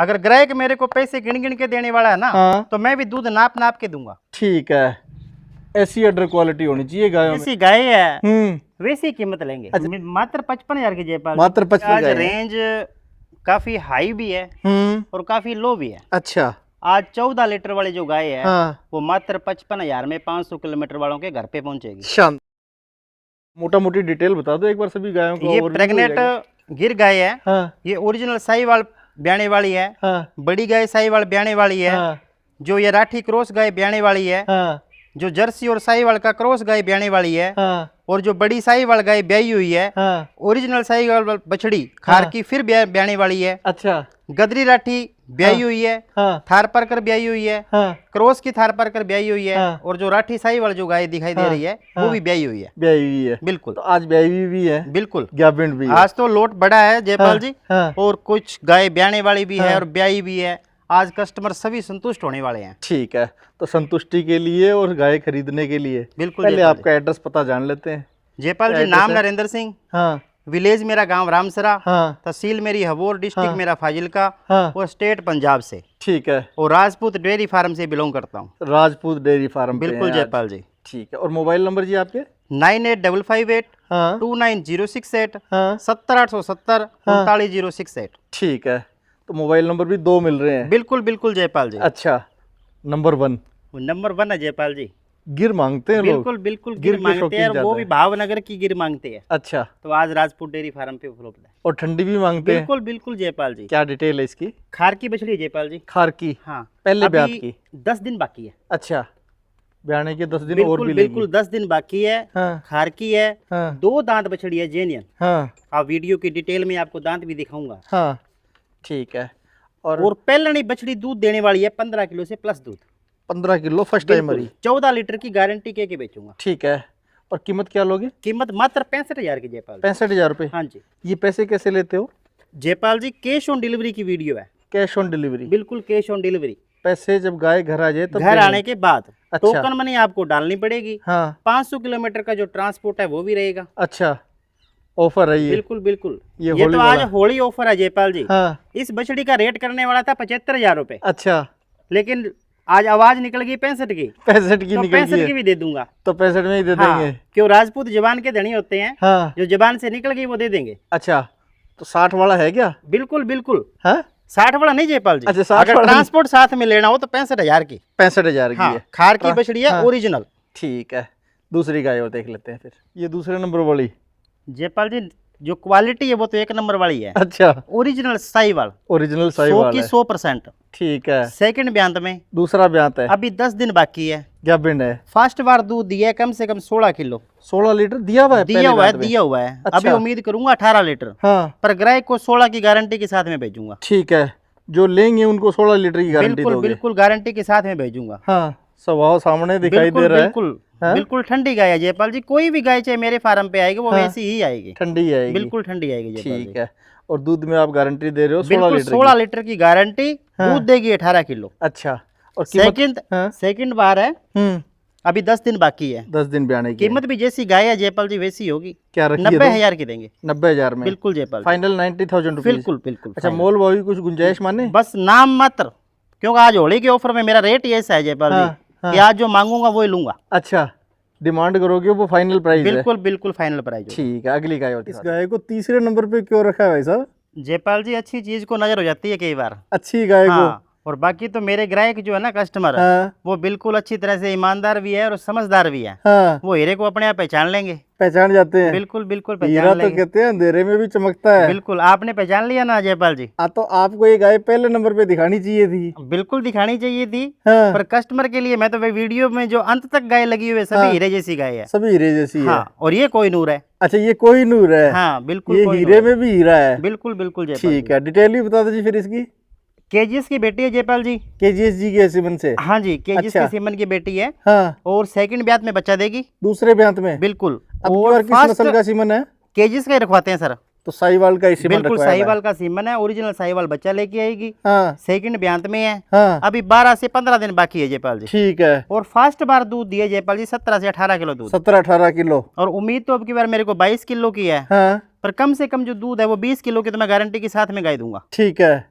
अगर ग्राहक मेरे को पैसे गिन गिन के देने वाला है ना, हाँ। तो मैं भी दूध नाप नाप के दूंगा। ठीक है, ऐसी अडर क्वालिटी होनी चाहिए गायों में। जैसी गाय है वैसी कीमत लेंगे। अच्छा। मात्र 55,000 की जयपाल। मात्र 55 आज गाय है। रेंज काफी हाई भी है और काफी लो भी है। अच्छा। आज 14 लीटर वाली जो गाय है, हाँ। वो मात्र 55,000 में 500 किलोमीटर वालों के घर पे पहुंचेगी। शांत। मोटा मोटी डिटेल बता दो एक बार सभी गायों को। ये प्रेग्नेंट गिर गाय है। हाँ। ये ओरिजिनल साहीवाल ब्याने वाली है। हाँ। बड़ी गाय साहीवाल ब्याने वाली है। हाँ। जो ये राठी क्रॉस गाय ब्याने वाली है। हाँ। जो जर्सी और साहीवाल का क्रॉस गाय ब्याने वाली है। हाँ। और जो बड़ी साहीवाल गाय ब्याई हुई है, हाँ। ओरिजिनल साहीवाल बछड़ी खार की फिर ब्याने वाली है। अच्छा। गदरी राठी ब्याई हुई है। हाँ। थार परकर ब्याई हुई है। हाँ। क्रॉस की थार परकर ब्याई हुई है। हाँ। और जो राठी साहीवाल जो गाय दिखाई दे रही है, वो भी ब्याई हुई है। ब्याई हुई है, बिल्कुल। तो आज ब्याई हुई भी है, बिल्कुल गाभिन भी है। आज तो लोट बड़ा है जयपाल जी। हाँ। और कुछ गाय ब्याने वाली भी है और ब्याई भी है। आज कस्टमर सभी संतुष्ट होने वाले हैं। ठीक है, तो संतुष्टि के लिए और गाय खरीदने के लिए बिल्कुल पहले जयपाल आपका एड्रेस पता जान लेते हैं। जयपाल जी, नाम नरेंद्र सिंह, हाँ। विलेज मेरा गांव रामसरा, हाँ। तहसील मेरी हबोर, डिस्ट्रिक्ट मेरा फाजिलका, हाँ। और स्टेट पंजाब से। ठीक है। और राजपूत डेयरी फार्म से बिलोंग करता हूँ। राजपूत डेयरी फार्म पे बिल्कुल हैं जयपाल आज। जी। ठीक है, और मोबाइल नंबर जी आपके? 9855 हाँ। 29068 हाँ। 70870 39068। ठीक है, तो मोबाइल नंबर भी 2 मिल रहे हैं। बिल्कुल बिल्कुल जयपाल जी। अच्छा, नंबर 1 नंबर 1 है जयपाल जी। गिर मांगते हैं लोग। बिल्कुल बिल्कुल गिर गिर के मांगते शौकीन हैं, और वो ज्यादा भी है। भावनगर की गिर मांगते हैं। अच्छा, तो आज राजपूत डेयरी फार्म पे उपलब्ध है। और ठंडी भी मांगते हैं? बिल्कुल बिल्कुल जयपाल जी। क्या डिटेल है इसकी? खार की बछड़ी है जयपाल जी। खार की? हाँ, पहले ब्यात अभी की? 10 दिन बाकी है। अच्छा, ब्याने के 10 दिन और बिल्कुल भी बिल्कुल लेगी। 10 दिन बाकी है। हाँ। खार की है। हाँ। 2 दांत बछड़ी है जेनियन। हाँ। आप वीडियो की डिटेल में आपको दांत भी दिखाऊंगा। हाँ। ठीक है, और पहलनी बछड़ी दूध देने वाली है 15 किलो से प्लस दूध। 15 किलो फर्स्ट टाइम मरी। 14 लीटर की गारंटी के बेचूंगा। ठीक है, और कीमत क्या लोगे? कीमत मात्र 65,000 की जयपाल। 65,000 रुपये? हाँ जी। ये पैसे कैसे लेते हो? जयपाल जी, कैश ऑन डिलीवरी की वीडियो है। Cash on delivery? बिल्कुल कैश ऑन डिलीवरी। पैसे जब गाय घर आ जाए तब घर आने के बाद अच्छा। टोकन मनी आपको डालनी पड़ेगी। हाँ। 500 किलोमीटर का जो ट्रांसपोर्ट है वो भी रहेगा। अच्छा, ऑफर है ये? बिल्कुल बिल्कुल। ये ये होली तो आज वाला। होली ऑफर है जयपाल जी। हाँ। इस बछड़ी का रेट करने वाला था 75,000 रुपए। अच्छा, लेकिन आज आवाज निकल गई 65 की। 65 की तो निकल 65 गई की भी दे दूंगा। तो 65 में ही दे हाँ, देंगे। क्यों राजपूत जबान के धनी होते हैं। हाँ। जो जबान से निकल गई वो दे देंगे। अच्छा, तो 60 वाला है क्या? बिल्कुल बिल्कुल। हाँ? 60 वाला नहीं जयपाल जी। अच्छा, 60 अगर वाला ट्रांसपोर्ट साथ में लेना हो तो 65,000 की। 65,000 की हाँ, है। खार की बछड़ी है हाँ। ओरिजिनल। ठीक है, दूसरी गाय और देख लेते हैं फिर। ये दूसरे नंबर वाली? जयपाल जी, जो क्वालिटी है वो तो 1 नंबर वाली है। अच्छा, ओरिजिनल साहीवाल। ओरिजिनल 100 साहीवाल की है। 100%। ठीक है, सेकंड ब्यांत में दूसरा ब्यांत है। अभी 10 दिन बाकी है। गाभिन है। फर्स्ट बार दूध दिया है कम से कम 16 किलो। 16 लीटर दिया हुआ है? दिया पहले हुआ है, ब्यांत में? दिया हुआ है। अच्छा। अभी उम्मीद करूंगा 18 लीटर। हाँ। पर ग्राहक को 16 की गारंटी के साथ में भेजूंगा। ठीक है, जो लेंगे उनको 16 लीटर की गारंटी बिल्कुल दोगे? बिल्कुल गारंटी के साथ में भेजूंगा। हाँ, स्वभाव सामने दिखाई दे रहा है। बिल्कुल हाँ? बिल्कुल ठंडी गाय है जयपाल जी। कोई भी गाय चाहे मेरे फार्म पे आएगी वो हाँ। वैसी ही आएगी। ठंडी आएगी? बिल्कुल ठंडी आएगी जयपाल जी। ठीक है, और दूध में आप गारंटी दे रहे हो 16 बिल्कुल लीटर 16 लीटर की गारंटी। हाँ। दूध देगी 18 किलो। अच्छा, और कीमत? हाँ? सेकंड बार है। अभी 10 दिन बाकी है। 10 दिन ब्याने की कीमत भी जैसी गाय है जयपाल जी वैसी होगी। क्या रखी है? 90,000 की देंगे। 90,000 में? बिल्कुल जयपाल जी। Final 90,000 rupees? बिल्कुल बिल्कुल। अच्छा, मोल भाव कुछ गुंजाइश माने? बस नाम मात्र, क्योंकि आज होली के ऑफर में मेरा रेट ही ऐसा है जयपाल हाँ, जी कि आज जो मांगूंगा वो ही लूंगा। अच्छा, डिमांड करोगे वो फाइनल प्राइस है? बिल्कुल बिल्कुल फाइनल प्राइस। ठीक है, अगली गाय होती है। इस गाय को तीसरे नंबर पे क्यों रखा है भाई साहब? जयपाल जी, अच्छी चीज को नजर हो जाती है कई बार। अच्छी गाय को? हाँ, और बाकी तो मेरे ग्राहक जो है ना कस्टमर, हाँ। वो बिल्कुल अच्छी तरह से ईमानदार भी है और समझदार भी है। हाँ। वो हीरे को अपने आप पहचान लेंगे। पहचान जाते हैं? बिल्कुल बिल्कुल हीरा पहचान तो लेंगे। कहते हैं अंधेरे में भी चमकता है। बिल्कुल, आपने पहचान लिया ना जयपाल जी। तो आपको ये गाय पहले नंबर पे दिखानी चाहिए थी। बिल्कुल दिखानी चाहिए थी। हाँ। पर कस्टमर के लिए मैं तो वीडियो में जो अंत तक गाय लगी हुई है सभी हीरे जैसी गाय है। सभी हीरे जैसी है? हाँ, और ये कोई नूर है। अच्छा, ये कोई नूर है? हाँ बिल्कुल, ये कोई हीरे नूर में भी हीरा है? बिल्कुल बिल्कुल जयपाल ठीक है, डिटेल भी बता दीजिए फिर इसकी। केजीएस की बेटी है जयपाल जी। केजीएस जी के सीमन से? हाँ जी, केजीएस अच्छा। की सीमन की बेटी है। हाँ। और सेकंड ब्यात में बच्चा देगी। दूसरे ब्यांत में? बिल्कुल। अब और किस नस्ल का सीमन है? केजीएस का ही रखवाते हैं सर। तो साहीवाल का सीमन? बिल्कुल साहीवाल का सीमन है। ओरिजिनल साहीवाल बच्चा लेके आएगी। हाँ। सेकंड ब्यांत में है। हाँ। अभी 12 से 15 दिन बाकी है जयपाल जी। ठीक है। और फर्स्ट बार दूध दिया जयपाल जी 17 से 18 किलो दूध। 17-18 किलो? और उम्मीद तो अब की बार मेरे को 22 किलो की है। हाँ। पर कम से कम जो दूध है वो 20 किलो की तो मैं गारंटी के साथ में गाय दूंगा। ठीक है,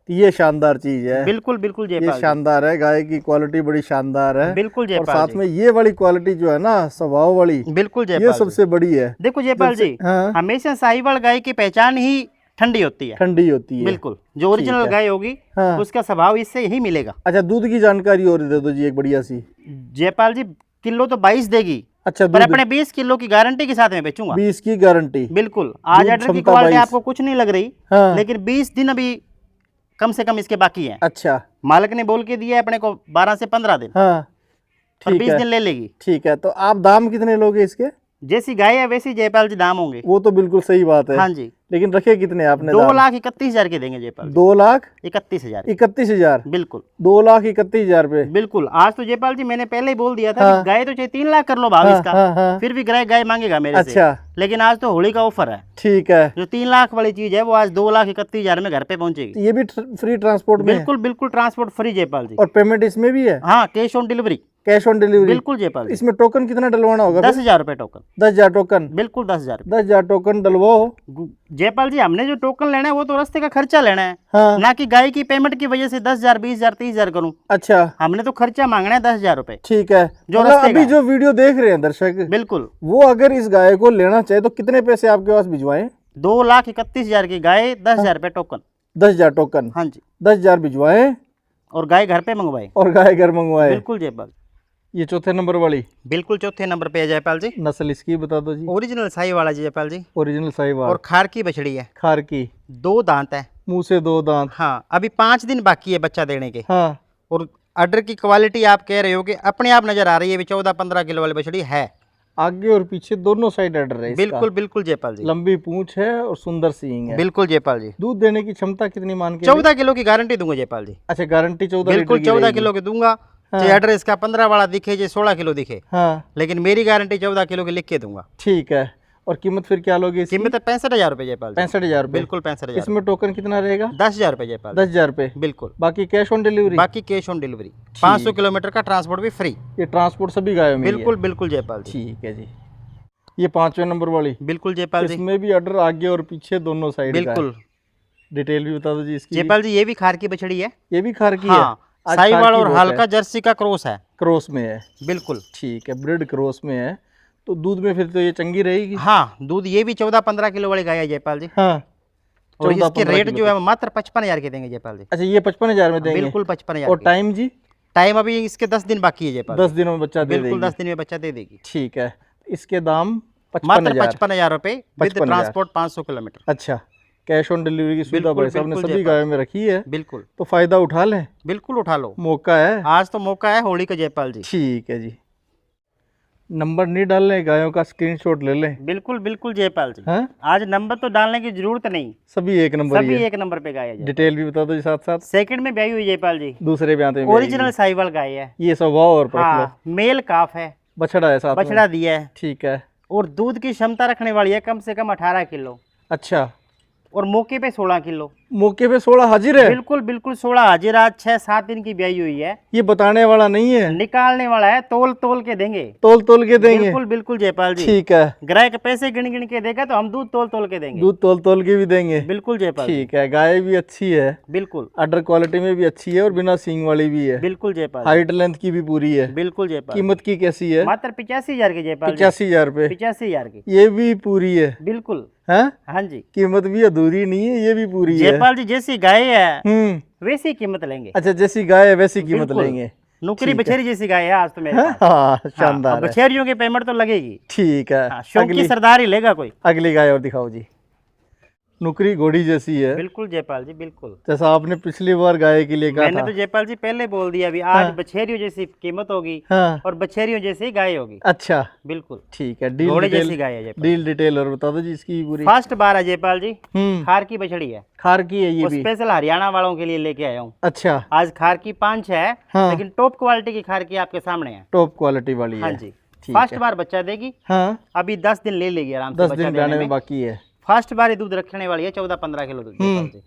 तो ये शानदार चीज है। बिल्कुल बिल्कुल ये जयपाल जी, शानदार है, गाय की क्वालिटी बड़ी शानदार है। बिल्कुल और जयपाल साथ जी, में ये वाली क्वालिटी जो है ना, स्वभाव वाली, बिल्कुल ये जयपाल जी। सबसे बड़ी है। देखो जयपाल जब से- जी, हाँ, हमेशा साहिवाल गाय की पहचान ही ठंडी होती है। ठंडी होती है। बिल्कुल, जो ओरिजिनल है। गाय होगी हाँ। उसका स्वभाव इससे यही मिलेगा। अच्छा, दूध की जानकारी और दे दो जी एक बढ़िया सी। जयपाल जी, किलो तो 22 देगी, अच्छा, पर दूध अपने 20 किलो की गारंटी के साथ में बेचूंगा। 20 की गारंटी। बिल्कुल, आज दूध ऑर्डर की क्षमता क्वालिटी 22। आपको कुछ नहीं लग रही, हाँ। लेकिन 20 दिन अभी कम से कम इसके बाकी हैं। अच्छा। मालिक ने बोल के दिया है अपने को 12 से 15 दिन, हाँ, और ठीक 20 है। दिन ले लेगी। ठीक है, तो आप दाम कितने लोगे इसके? जैसी गाय है वैसी जयपाल जी दाम होंगे। वो तो बिल्कुल सही बात है। हाँ जी, लेकिन रखे कितने आपने? 2,31,000 के देंगे जयपाल जी। 2,31,000। 2,31,000 बिल्कुल 2,31,000 रुपए। बिल्कुल। आज तो जयपाल जी मैंने पहले ही बोल दिया था हाँ। कि गाय तो चाहे 3 लाख कर लो भाव हाँ, इसका, हाँ, हाँ। फिर भी गाय गाय मांगेगा मेरे से। अच्छा, लेकिन आज तो होली का ऑफर है, ठीक है। जो 3 लाख वाली चीज है वो आज 2,31,000 में घर पे पहुंचेगी। तो ये भी फ्री ट्रांसपोर्ट में है? बिल्कुल बिल्कुल ट्रांसपोर्ट फ्री जयपाल जी। और पेमेंट इसमें भी है? हाँ, cash on delivery. Cash on delivery? बिल्कुल जयपाल जी। इसमें टोकन कितना डलवाना होगा? 10,000 रुपए टोकन। 10,000 टोकन? बिल्कुल 10,000 रुपए। 10,000 टोकन डलवाओ। जयपाल जी, हमने जो टोकन लेना है वो तो रास्ते का खर्चा लेना है, हाँ। ना कि गाय की पेमेंट की वजह से 10,000 20,000 30,000 करूं। अच्छा, हमने तो खर्चा मांगना है 10,000 रुपए। ठीक है। जो मतलब रास्ते अभी का जो वीडियो देख रहे हैं दर्शक, बिल्कुल, वो अगर इस गाय को लेना चाहे तो कितने पैसे आपके पास भिजवाएं? 2,31,000 की गाय, 10,000 रुपए टोकन। 10,000 टोकन? हाँ जी, 10,000 भिजवाएं और गाय घर पे मंगवाए। और गाय घर मंगवाए। बिल्कुल जयपाल, ये चौथे नंबर वाली बिल्कुल चौथे नंबर पे है जयपाल जी। नस्ल इसकी बता दो जी। ओरिजिनल साही वाला जयपाल जी, ओरिजिनल साहिवाल। और खार की बछड़ी है, खार की, 2 दांत है। मुंह से 2 दांत। हाँ, अभी 5 दिन बाकी है बच्चा देने के। हाँ, और अडर की क्वालिटी आप कह रहे हो कि अपने आप नजर आ रही है, 14-15 किलो वाली बछड़ी है। आगे और पीछे दोनों साइड अडर है इसका। बिल्कुल बिल्कुल जयपाल जी, लंबी पूंछ है और सुंदर सींग है। बिल्कुल जयपाल जी। दूध देने की क्षमता कितनी मान के? 14 किलो की गारंटी दूंगा जयपाल जी। अच्छा, गारंटी 14 बिल्कुल लीटर की 14 रहेगी। किलो की दूंगा। हाँ। चाहे अडर इसका 15 वाला दिखे, चाहे 16 किलो दिखे, हाँ, लेकिन मेरी गारंटी 14 किलो की लिख के दूंगा। ठीक है। और कीमत फिर क्या लोगे इसकी? कीमत है 65,000 रुपए जयपाल जी। 65,000 रुपए? बिल्कुल 65,000। इसमें टोकन कितना रहेगा? 10,000 रुपए जयपाल जी। 10,000 रुपए? बिल्कुल, बाकी कैश ऑन डिलीवरी? बाकी कैश ऑन डिलीवरी। 500 किलोमीटर का ट्रांसपोर्ट भी फ्री। ये ट्रांसपोर्ट सभी गायों में ही है? बिल्कुल बिल्कुल जयपाल जी। ठीक है जी। ये 5वें नंबर वाली? बिल्कुल जयपाल जी, इसमें भी अडर आगे और पीछे दोनों साइड का है। बिल्कुल डिटेल भी बता दो जी इसकी। जयपाल जी, ये भी खार की बछड़ी है। ये भी खार की है? हाँ, आज साहिवाल खार की और बहुत हल्का है। जर्सी का क्रॉस है। क्रॉस में है? बिल्कुल। ठीक है, ब्रिड क्रॉस में है। तो दूध में फिर तो ये चंगी रहेगी? हाँ, दूध ये भी 14-15 किलो वाली गाय है जयपाल जी। हाँ। और 14-15 इसके रेट किलो जो है मात्र 55,000 के देंगे जयपाल जी। अच्छा, ये 55,000 में देंगे? बिल्कुल 55,000 और के। टाइम जी? टाइम अभी इसके 10 दिन बाकी है जयपाल 10 जी। दिनों में बच्चा दे बिल्कुल देगी? 10 दिन में बच्चा दे देगी। ठीक है। इसके दाम मात्र 55,000? 55,000 रुपए विद 55,000। Transport 500 kilometre. अच्छा, कैश ऑन डिलीवरी की सुविधा बिल्कुल, भाई साहब ने बिल्कुल सभी जयपाल। गायों में रखी है, बिल्कुल तो फायदा उठा लें, बिल्कुल उठा लो, मौका है। आज तो मौका है होली का जयपाल जी। ठीक है जी। नंबर नहीं डालने, गायों का स्क्रीनशॉट ले लें। बिल्कुल बिल्कुल जयपाल जी। हाँ, आज नंबर तो डालने की जरूरत नहीं, सभी एक नंबर ही सभी है। एक नंबर पे गाय है। डिटेल भी बता दो जी साथ साथ। सेकंड में ब्याई हुई जयपाल जी, दूसरे ब्याह में ओरिजिनल साहिवाल गाय है। ये स्वभाव और परख लो। हाँ, मेल काफ है, बछड़ा है साथ में? बछड़ा दिया है, ठीक है। और दूध की क्षमता रखने वाली है कम से कम 18 किलो, अच्छा, और मौके पे 16 किलो। मौके पे 16 हाजिर है? बिल्कुल बिल्कुल 16 हाजिर। आज 6-7 दिन की ब्याई हुई है। ये बताने वाला नहीं है, निकालने वाला है, तोल तोल के देंगे। तोल तोल के देंगे? बिल्कुल बिल्कुल जयपाल जी। ठीक है। ग्राहक पैसे गिन गिन के देगा तो हम दूध तोल तोल के देंगे। दूध तोल तोल के भी देंगे? बिल्कुल जयपाल जी। ठीक है। गाय भी अच्छी है, बिल्कुल अडर क्वालिटी में भी अच्छी है और बिना सींग वाली भी है। बिल्कुल जयपाल जी। हाइट लेंथ की भी पूरी है। बिल्कुल जयपाल जी। कीमत की कैसी है? मात्र 85,000 की जयपाल जी। 85,000 रुपए? 85,000 की। ये भी पूरी है? बिल्कुल। हैं? हाँ जी कीमत भी अधूरी नहीं है, ये भी पूरी है। जयपाल जी, जैसी गाय है वैसी कीमत लेंगे। अच्छा, जैसी गाय है वैसी कीमत बिल्कुल। लेंगे? नुकरी बछेरी जैसी गाय है आज तो मेरे पास। हाँ, हाँ, शानदार अब है। बछेरियों की पेमेंट तो लगेगी। ठीक है। हाँ, शौक की सरदार ही लेगा कोई। अगली गाय और दिखाओ जी। नुकरी घोड़ी जैसी है? बिल्कुल जयपाल जी, बिल्कुल। जैसा आपने पिछली बार गाय के लिए कहा मैंने था। तो जयपाल जी पहले बोल दिया, अभी आज हाँ। बछेरियों जैसी कीमत होगी हाँ। और बछेरियों जैसी गाय होगी। अच्छा, बिल्कुल ठीक है। डील घोड़े डिटेल, जैसी गाय है जयपाल। डील डिटेल और बता दो जी इसकी पूरी। फर्स्ट बार है जयपाल जी, हम्म, खार की बछड़ी है। खार की है ये और भी? स्पेशल हरियाणा वालों के लिए लेके आया हूँ। अच्छा, आज खार की 5 है, हाँ। लेकिन टॉप क्वालिटी की खार की आपके सामने है। टॉप क्वालिटी वाली हाँ है? जी, ठीक फर्स्ट है। बार बच्चा देगी। हाँ, अभी 10 दिन ले लेगी आराम से 10 बच्चा दिन देने जाने में में। बाकी है। फर्स्ट बार ही दूध रखने वाली है, 14-15 किलो दूध जयपाल जी।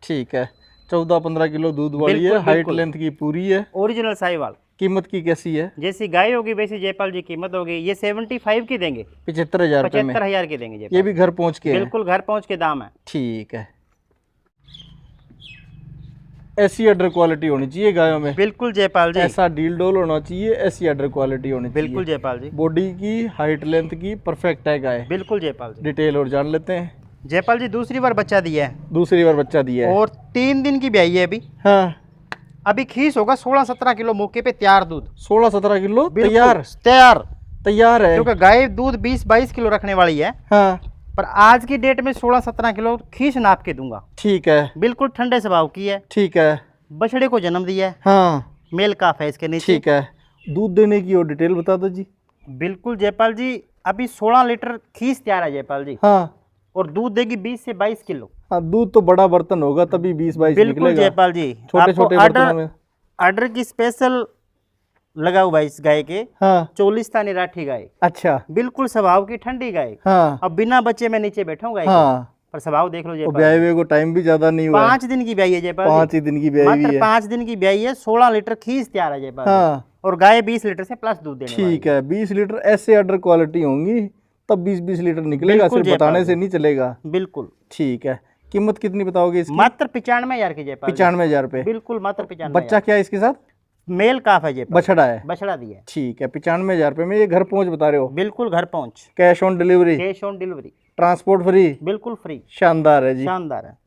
ठीक है। 14-15 किलो दूध वाली है, बिल्कुल, हाइट बिल्कुल। लेंथ की पूरी है। ओरिजिनल साहिवाल। कीमत की कैसी है? जैसी गाय होगी वैसी जयपाल जी कीमत होगी। ये 75 की देंगे, 75,000 रुपए में? 75,000 की देंगे जयपाल। ये भी घर पहुंच के है? बिल्कुल घर पहुंच के दाम है। ठीक है। ऐसी अडर क्वालिटी होनी चाहिए गायों में। बिल्कुल जयपाल जी, ऐसा डील डोल होना चाहिए, ऐसी अडर क्वालिटी होनी चाहिए। बिल्कुल जयपाल जी, बॉडी की हाइट लेंथ की परफेक्ट है गाय। बिल्कुल जयपाल जी। डिटेल और जान लेते हैं। जयपाल जी दूसरी बार बच्चा दिया है दूसरी बार बच्चा दिया है और 3 दिन की ब्याई है अभी। हाँ, अभी खीस होगा 16-17 किलो मौके पे तैयार दूध। 16-17 किलो बिल्कुल तैयार तैयार है। क्योंकि गाय दूध 20-22 किलो रखने वाली है, हाँ पर आज की डेट में 16-17 किलो खीस नाप के दूंगा। ठीक है, बिल्कुल ठंडे स्वभाव की है, ठीक है। बछड़े को जन्म दिया है, हाँ मेल काफ है इसके नीचे। ठीक है। दूध देने की और डिटेल बता दो जी। बिल्कुल जयपाल जी, अभी 16 लीटर खीस तैयार है जयपाल जी, हाँ और दूध देगी 20 से 22 किलो। हाँ, दूध तो बड़ा बर्तन होगा तभी 20-22 बिल्कुल निकलेगा। जयपाल जी, छोटे छोटे बर्तनों में। ऑर्डर की स्पेशल लगा हुआ है इस गाय के। हाँ 44 राठी गाय, अच्छा। बिल्कुल स्वभाव की ठंडी गाय। हाँ अब बिना बच्चे में नीचे बैठा हूँ गाय के, हाँ, पर स्वभाव देख लो और जयपाल ब्याह जी। हुए को टाइम भी ज्यादा नहीं हुआ है। 5 दिन की ब्याई है जयपाल 5 जी, ही दिन की ब्याह हुई मात्र है। 5 दिन की ब्याई है। 16 लीटर खीस तैयार है जयपाल जी, हाँ और गाय 20 लीटर से प्लस दूध देने वाली ठीक है। 20 लीटर ऐसे अडर क्वालिटी होंगी तब 20-20 लीटर निकलेगा, बिल्कुल सिर्फ बताने जयपाल से नहीं चलेगा। है। बिल्कुल ठीक है। कीमत कितनी बताओगे इसकी? मात्र 95,000 की जयपाल जी। 95,000 रुपये। बिल्कुल मात्र 95,000। बच्चा क्या है इसके साथ? मेल काफ है जयपाल, बछड़ा है। बछड़ा दिया है। ठीक है, 95,000 रुपये में ये घर पहुंच बता रहे हो? बिल्कुल घर पहुंच, cash on delivery, cash on delivery, transport free. बिल्कुल फ्री। शानदार है जी। शानदार है।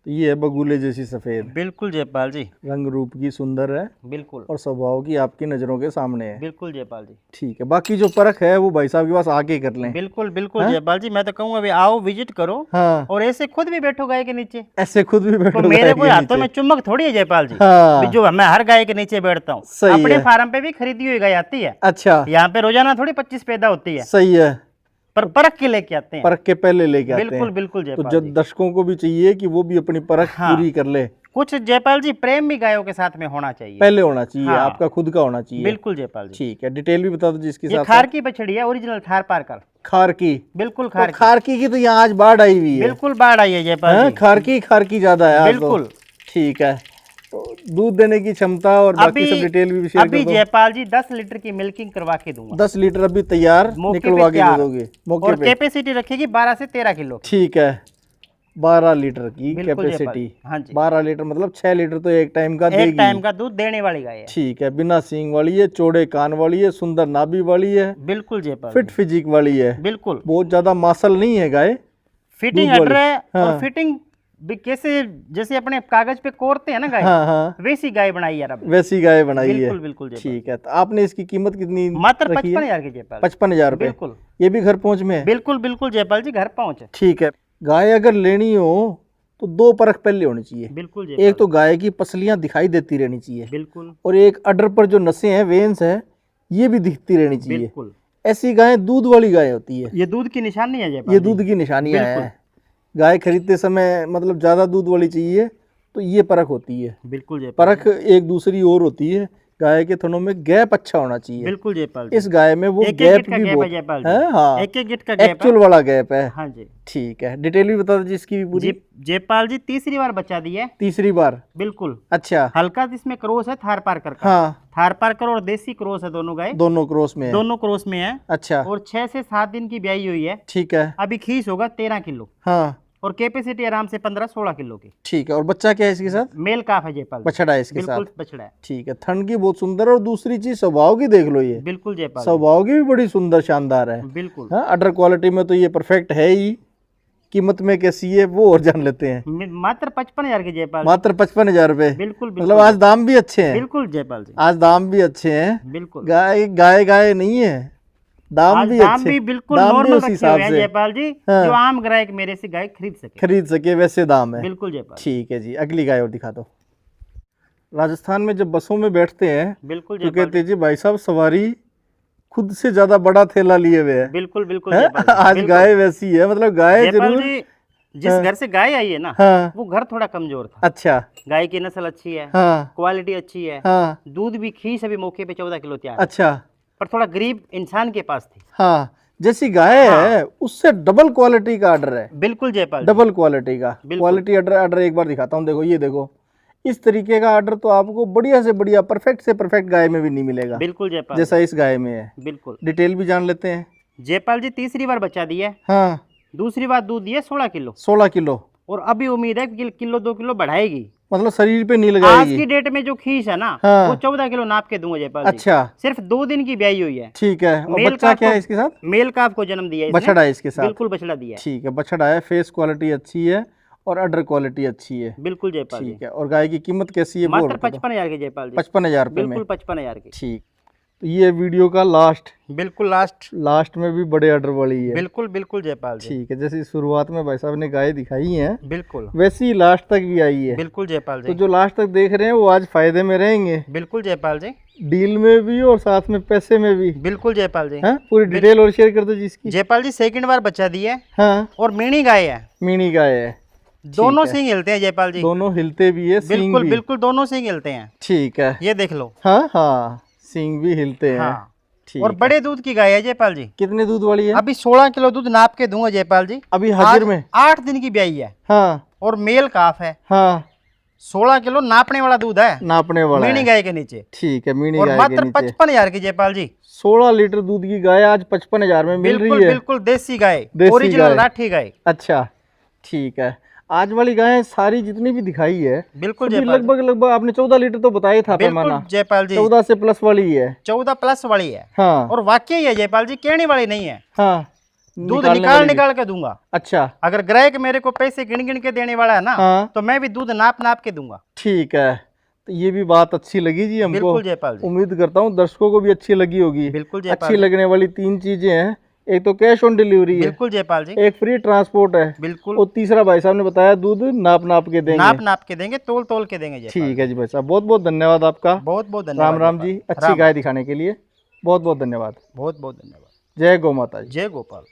तो ये है बगुले जैसी सफेद, बिल्कुल जयपाल जी, रंग रूप की सुंदर है बिल्कुल और स्वभाव की आपकी नज़रों के सामने है। बिल्कुल जयपाल जी, ठीक है। बाकी जो परख है वो भाई साहब के पास आके कर लें। बिल्कुल बिल्कुल जयपाल जी। मैं तो कहूँगा अभी आओ, विजिट करो, हाँ, और ऐसे खुद भी बैठो गाय के नीचे। ऐसे खुद भी बैठो तो मेरे गाय कोई के हाथों नीचे। में चुम्बक थोड़ी है जयपाल जी, हाँ भी जो मैं हर गाय के नीचे बैठता हूँ। सही अपने है। फार्म पे भी खरीदी हुई गाय आती है, अच्छा यहाँ पे रोजाना थोड़ी 25 पैदा होती है, सही है। पर परख के लेके आते हैं। परख के पहले लेके आते हैं। बिल्कुल बिल्कुल तो जयपाल जब जी। दर्शकों को भी चाहिए कि वो भी अपनी परख हाँ। पूरी कर ले। कुछ जयपाल जी प्रेम भी गायों के साथ में होना चाहिए, पहले होना चाहिए। हाँ। आपका खुद का होना चाहिए। बिल्कुल जयपाल जी। ठीक है। डिटेल भी बता दो जिसके ये साथ। खार की बछड़ी है, ओरिजिनल थार पार कर। खार की? बिल्कुल तो खार की। खार की तो यहाँ आज बाढ़ आई हुई है। बिल्कुल बाढ़ आई है जयपाल हाँ, जी। खार की ज्यादा है आज तो। बिल्कुल। ठीक है। तो दूध देने की क्षमता और बाकी सब डिटेल भी शेयर अभी कर दो। जयपाल जी 10 लीटर की मिल्किंग करवा के दूंगा। 10 लीटर अभी तैयार मौके पे निकलवा के दे तैयार। दोगे मौके और पे? कैपेसिटी रखेगी 12 से 13 किलो की। ठीक है। 12 लीटर की बिल्कुल जयपाल कैपेसिटी। जी। हाँ जी, 12 लीटर मतलब 6 लीटर तो एक टाइम का एक देगी। टाइम का दूध देने वाली गाय है। ठीक है। बिना सींग वाली है, चौड़े कान वाली है, सुंदर नाभि वाली है, बिल्कुल जयपाल फिट फिजिक वाली है। बिल्कुल बहुत ज्यादा मासल नहीं है गाय। फिटिंग दूध अटर वाली। है, हाँ। और फिटिंग भी कैसे जैसे अपने कागज पे कोरते हैं ना गाय, हाँ हाँ, वैसी गाय बनाई यार अब। वैसी गाय बनाई है। बिल्कुल बिल्कुल जयपाल। ठीक है। तो आपने इसकी कीमत कितनी मात्र रखी है? 55,000 की जयपाल। 55,000 रुपये। बिल्कुल ये भी घर पहुंच में है? बिल्कुल बिल्कुल जयपाल जी, घर पहुंच है। ठीक है। गाय अगर लेनी हो तो 2 परख पहले होनी चाहिए। बिल्कुल जयपाल। एक तो गाय की पसलियां दिखाई देती रहनी चाहिए, बिल्कुल और एक अडर पर जो नसें हैं, वेन्स है, ये भी दिखती रहनी चाहिए। बिल्कुल ऐसी गाय दूध वाली गाय होती है। ये दूध की निशानी है जयपाल ये जी। दूध की निशानियां बिल्कुल। हैं। गाय खरीदते समय मतलब ज़्यादा दूध वाली चाहिए तो ये परख होती है। बिल्कुल जयपाल परख एक दूसरी और होती है। गाय के थनों में गैप अच्छा होना चाहिए। बिल्कुल जयपाल जी। इस गाय में वो एक एक गैप गिट का भी गैप है बहुत जयपाल जी। है। हाँ, एक एक गिट का गैप है। एक्चुअल वाला गैप है। हाँ जी। ठीक है। डिटेल भी बता दो जिसकी भी पूरी। जयपाल जी तीसरी बार बच्चा दी है। तीसरी बार? बिल्कुल। अच्छा। हल्का इसमें क्रॉस है थार पारकर का। हाँ, थार पारकर और देसी क्रॉस है, दोनों गाय दोनों क्रॉस में है। दोनों क्रॉस में है। अच्छा। और 6 से 7 दिन की ब्याई हुई है। ठीक है। अभी खीस होगा 13 किलो, हाँ और कैपेसिटी आराम से 15-16 किलो की। ठीक है। और बच्चा क्या है इसके साथ? मेल काफ है जयपाल जी। बछड़ा है इसके साथ? बिल्कुल बछड़ा है। ठीक है। थन की बहुत सुंदर, और दूसरी चीज स्वभाव की देख लो। ये बिल्कुल जयपाल जी। स्वभाव की भी बड़ी सुंदर शानदार है। बिल्कुल। हाँ, अडर क्वालिटी में तो ये परफेक्ट है ही। कीमत में कैसी है वो और जान लेते हैं। मात्र 55,000 की जयपाल जी। मात्र 55,000 रुपये। बिल्कुल मतलब आज दाम भी अच्छे हैं। बिल्कुल जयपाल जी। आज दाम भी अच्छे हैं। बिल्कुल गाय गाय गाय नहीं है, दाम आज भी दाम अच्छे। भी बिल्कुल दाम भी नॉर्मल उस रखे हिसाब हुए हैं से जयपाल जी, हाँ। जो आम ग्राहक मेरे से गाय खरीद सके। खरीद सके वैसे दाम है। बिल्कुल जयपाल। ठीक है जी। अगली गाय और दिखा दो। राजस्थान में जब बसों में बैठते हैं बिल्कुल तो जयपाल कहते हैं जी भाई साहब सवारी खुद से ज्यादा बड़ा थैला लिए हुए है। बिल्कुल बिल्कुल हैं? जयपाल जी, आज बिल्कुल। गाय वैसी है, मतलब गाय जयपाल जरूर। जी जिस घर से गाय आई है ना, हाँ। वो घर थोड़ा कमजोर था। अच्छा। गाय की नस्ल अच्छी है, हाँ क्वालिटी अच्छी है, हाँ। दूध भी खीस अभी मौके पे 14 किलो तैयार है। अच्छा। पर थोड़ा गरीब इंसान के पास थी। हाँ, जैसी गाय है उससे डबल क्वालिटी का ऑर्डर है। बिल्कुल जयपाल जी। डबल क्वालिटी का। बिल्कुल। क्वालिटी ऑर्डर एक बार दिखाता हूँ। देखो, ये देखो, इस तरीके का ऑर्डर तो आपको बढ़िया से बढ़िया, परफेक्ट से परफेक्ट गाय में भी नहीं मिलेगा बिल्कुल जयपाल जैसा इस गाय में है। बिल्कुल। डिटेल भी जान लेते हैं। जयपाल जी तीसरी बार बच्चा दिया है, हाँ, दूसरी बार दूध दिया 16 किलो, 16 किलो। और अभी उम्मीद है कि किलो 2 किलो बढ़ाएगी। मतलब शरीर पे नहीं आज लगाएगी। की डेट में जो खीस है ना, हाँ। वो 14 किलो नाप के दूंगा जयपाल जी। अच्छा, सिर्फ 2 दिन की ब्याई हुई है। ठीक है। और मेल बच्चा काफ क्या है को- इसके साथ? मेल काफ को जन्म दिया इसने। बछड़ा है इसके साथ। बिल्कुल बछड़ा दिया है। ठीक है, बछड़ा है, फेस क्वालिटी अच्छी है और अडर क्वालिटी अच्छी है। बिल्कुल जयपाल जी। ठीक है। और गाय की कीमत कैसी है? मात्र 55,000 की जयपाल जी। 55,000 रुपये में। बिल्कुल 55,000 की। ठीक। तो ये वीडियो का बिल्कुल लास्ट लास्ट में भी बड़े अडर वाली है। बिल्कुल बिल्कुल जयपाल जी। ठीक है, जैसे शुरुआत में भाई साहब ने गाय दिखाई है बिल्कुल वैसे ही लास्ट तक भी आई है। बिल्कुल जयपाल तो जी। जो लास्ट तक देख रहे हैं वो आज फायदे में रहेंगे, बिल्कुल जयपाल जी। डील में भी और साथ में पैसे में भी। बिल्कुल जयपाल जी। हाँ, पूरी डिटेल और शेयर कर दो जिसकी। जयपाल जी सेकंड बार बच्चा दी है हाँ, और मीणी गाय है। मीनी गाय है। दोनों है। सींग हिलते हैं जयपाल जी। दोनों हिलते भी है, सींग बिल्कुल भी। बिल्कुल दोनों सींग हिलते हैं। ठीक है। ये देख लो। हाँ हाँ, सींग भी हिलते हैं। हाँ। ठीक और है। बड़े दूध की गाय है जयपाल जी। कितने दूध वाली है? अभी 16 किलो दूध नाप के दूंगा जयपाल जी। अभी हाजिर में? 8 दिन की ब्याई है हाँ और मेल काफ है। हाँ, 16 किलो नापने वाला दूध है नापने वाला मीणी है। गाय के नीचे। ठीक है, मीनी और गाय के मात्र नीचे 55,000 की जयपाल जी। 16 लीटर दूध की गाय आज 55,000 में मिल बिल्कुल रही है। बिल्कुल देसी गाय, देसी ओरिजिनल गाय। राठी गाय। अच्छा, ठीक है। आज वाली गाय सारी जितनी भी दिखाई है बिल्कुल सभी जयपाल जी। लगभग आपने 14 लीटर तो बताया था बिल्कुल पैमाना। जयपाल जी। 14 से प्लस वाली है। 14 प्लस वाली है। हाँ और वाकई है जयपाल जी, कहने वाली नहीं है। हाँ, दूध निकालने वाली भी। निकाल के दूंगा। अच्छा, अगर ग्राहक मेरे को पैसे गिन के देने वाला है ना, हाँ। तो मैं भी दूध नाप के दूंगा। ठीक है। तो ये भी बात अच्छी लगी जी हमको। बिल्कुल जयपाल जी। उम्मीद करता हूँ दर्शकों को भी अच्छी लगी होगी। बिल्कुल जयपाल अच्छी जी। लगने वाली 3 चीजें हैं। एक तो कैश ऑन डिलीवरी है, बिल्कुल जयपाल जी। एक फ्री ट्रांसपोर्ट है, बिल्कुल और तीसरा भाई साहब ने बताया दूध नाप के देंगे। नाप के देंगे, तोल के देंगे जयपाल ठीक है जी भाई साहब, बहुत बहुत धन्यवाद आपका। जी। बहुत बहुत धन्यवाद राम जयपाल जी, अच्छी गाय दिखाने के लिए बहुत बहुत धन्यवाद। बहुत बहुत धन्यवाद। जय गौ माता जी। जय गोपाल।